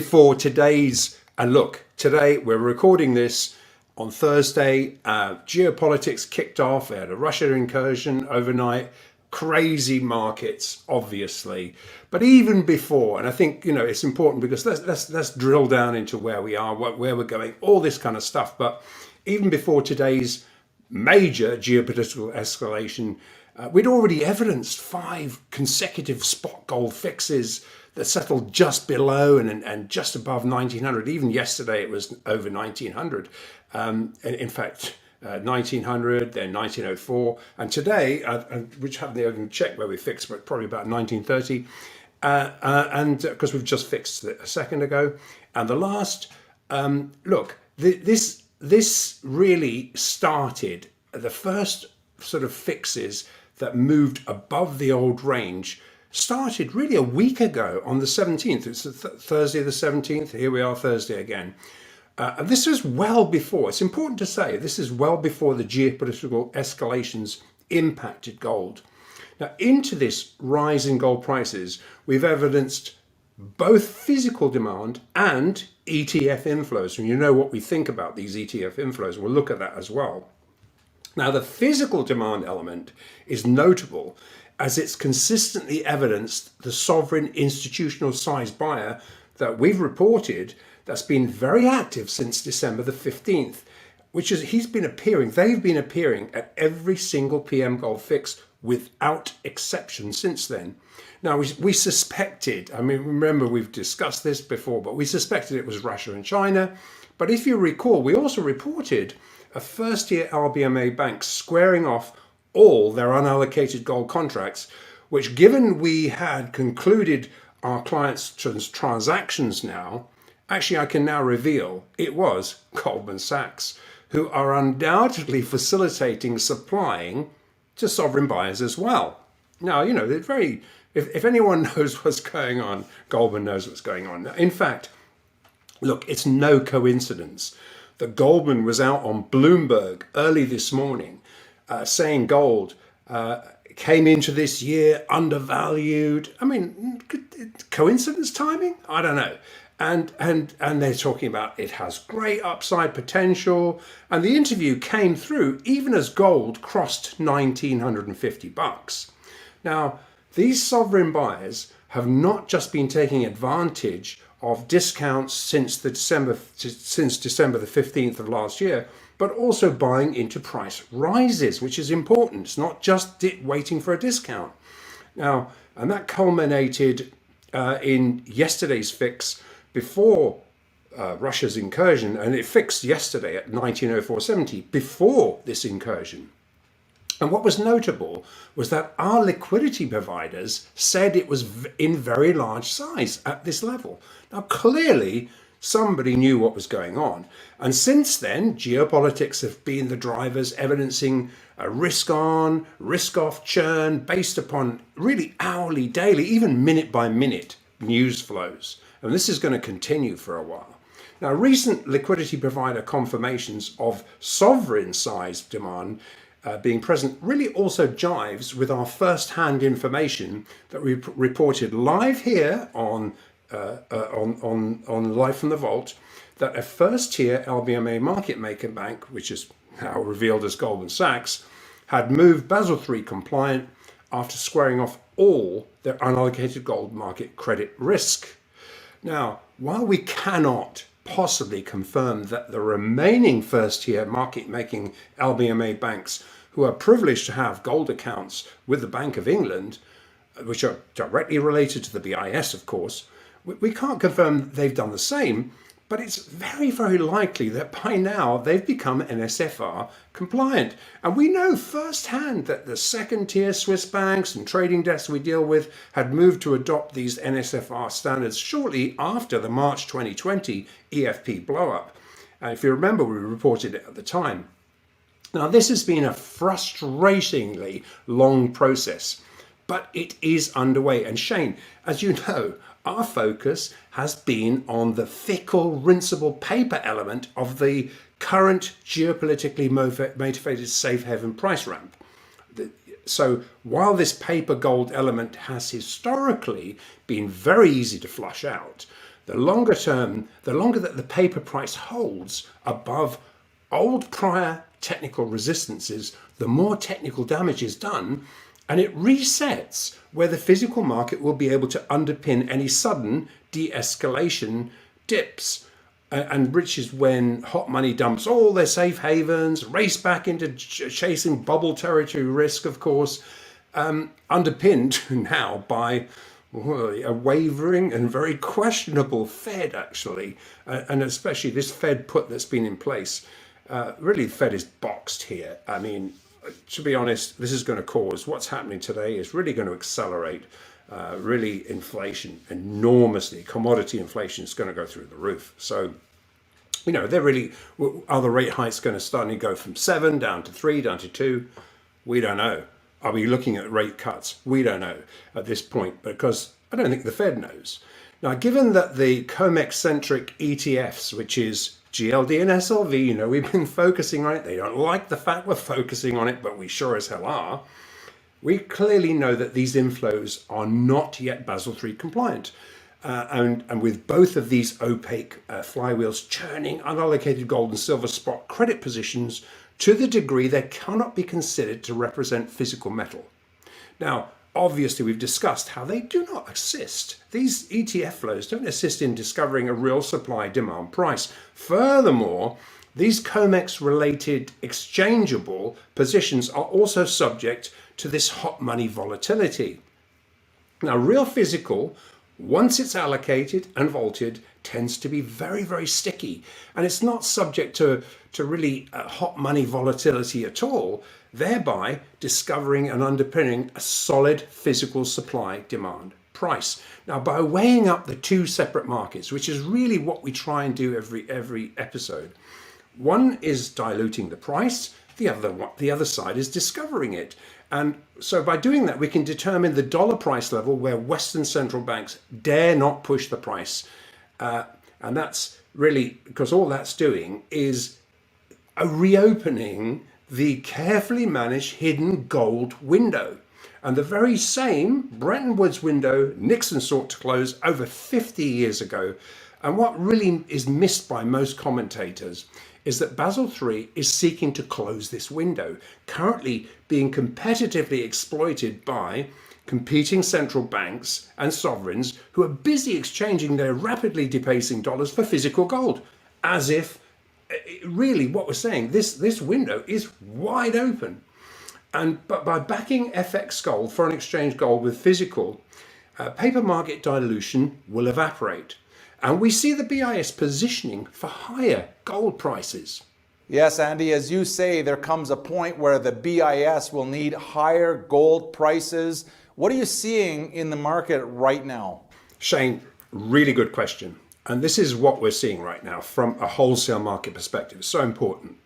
For today's look. Today we're recording this on Thursday. Geopolitics kicked off. We had a Russia incursion overnight. Crazy markets, obviously, but even before, and I think it's important because let's drill down into where we are, where we're going, all this kind of stuff. But even before today's major geopolitical escalation, we'd already evidenced 5 consecutive spot gold fixes that settled just below and just above 1900. Even yesterday it was over 1900. In fact, 1900, then 1904, and today, which haven't even checked where we fixed, but probably about 1930, and because we've just fixed it a second ago. And the last look, this really started the first sort of fixes that moved above the old range. Started really a week ago on the 17th. It's Thursday the 17th. Here we are, Thursday again. And this was well before, it's important to say, this is well before the geopolitical escalations impacted gold. Now, into this rise in gold prices, we've evidenced both physical demand and ETF inflows. And you know what we think about these ETF inflows. We'll look at that as well. Now, the physical demand element is notable as it's consistently evidenced the sovereign institutional size buyer that we've reported that's been very active since December the 15th, which is they've been appearing at every single PM gold fix without exception since then. Now, we suspected, remember we've discussed this before, but we suspected it was Russia and China. But if you recall, we also reported a first-tier LBMA bank squaring off all their unallocated gold contracts, which, given we had concluded our clients' transactions now, actually I can now reveal it was Goldman Sachs, who are undoubtedly facilitating supplying to sovereign buyers as well. Now, they're if anyone knows what's going on, Goldman knows what's going on. Now, in fact, look, it's no coincidence that Goldman was out on Bloomberg early this morning saying gold came into this year undervalued. Coincidence timing? I don't know. And they're talking about it has great upside potential. And the interview came through even as gold crossed $1,950. Now, these sovereign buyers have not just been taking advantage of discounts since December the 15th of last year, but also buying into price rises, which is important. It's not just waiting for a discount. Now, and that culminated in yesterday's fix before Russia's incursion, and it fixed yesterday at 1904.70 before this incursion. And what was notable was that our liquidity providers said it was in very large size at this level. Now, clearly, somebody knew what was going on. And since then, geopolitics have been the drivers, evidencing a risk on, risk off churn based upon really hourly, daily, even minute by minute news flows. And this is going to continue for a while. Now, recent liquidity provider confirmations of sovereign size demand being present really also jives with our first-hand information that we reported live here on Live from the Vault, that a first-tier LBMA market maker bank, which is now revealed as Goldman Sachs, had moved Basel III compliant after squaring off all their unallocated gold market credit risk. Now, while we cannot possibly confirm that the remaining first-tier market-making LBMA banks who are privileged to have gold accounts with the Bank of England, which are directly related to the BIS, of course, we can't confirm they've done the same, but it's very, very likely that by now they've become NSFR compliant. And we know firsthand that the second-tier Swiss banks and trading desks we deal with had moved to adopt these NSFR standards shortly after the March 2020 EFP blow-up. And if you remember, we reported it at the time. Now, this has been a frustratingly long process, but it is underway. And Shane, as you know, our focus has been on the fickle, rinsable paper element of the current geopolitically motivated safe haven price ramp. So while this paper gold element has historically been very easy to flush out, the longer term, the longer that the paper price holds above old prior technical resistances, the more technical damage is done, and it resets where the physical market will be able to underpin any sudden de-escalation dips, and which is when hot money dumps all their safe havens, race back into chasing bubble territory risk, of course, underpinned now by a wavering and very questionable Fed, actually, and especially this Fed put that's been in place. Really, the Fed is boxed here. I mean, to be honest, this is going to cause, what's happening today is really going to accelerate really inflation enormously. Commodity inflation is going to go through the roof. So, you know, they're really, are the rate hikes going to suddenly go from 7 down to 3, down to 2? We don't know. Are we looking at rate cuts? We don't know at this point, because I don't think the Fed knows. Now, given that the COMEX-centric ETFs, which is GLD and SLV, you know, we've been focusing on it. They don't like the fact we're focusing on it, but we sure as hell are. We clearly know that these inflows are not yet Basel III compliant. And with both of these opaque flywheels churning unallocated gold and silver spot credit positions to the degree they cannot be considered to represent physical metal. Now, obviously, we've discussed how they do not assist. These ETF flows don't assist in discovering a real supply-demand price. Furthermore, these COMEX-related exchangeable positions are also subject to this hot money volatility. Now, real physical, once it's allocated and vaulted, tends to be very, very sticky. And it's not subject to really hot money volatility at all, thereby discovering and underpinning a solid physical supply demand price. Now, by weighing up the two separate markets, which is really what we try and do every episode, one is diluting the price, the other side is discovering it. And so by doing that, we can determine the dollar price level where Western central banks dare not push the price. And that's really because all that's doing is reopening the carefully managed hidden gold window. And the very same Bretton Woods window Nixon sought to close over 50 years ago. And what really is missed by most commentators is that Basel III is seeking to close this window, currently being competitively exploited by competing central banks and sovereigns who are busy exchanging their rapidly debasing dollars for physical gold, as if really what we're saying, this window is wide open. But by backing FX gold, foreign exchange gold, with physical, paper market dilution will evaporate. And we see the BIS positioning for higher gold prices. Yes, Andy, as you say, there comes a point where the BIS will need higher gold prices. What are you seeing in the market right now? Shane, really good question. And this is what we're seeing right now from a wholesale market perspective. It's so important.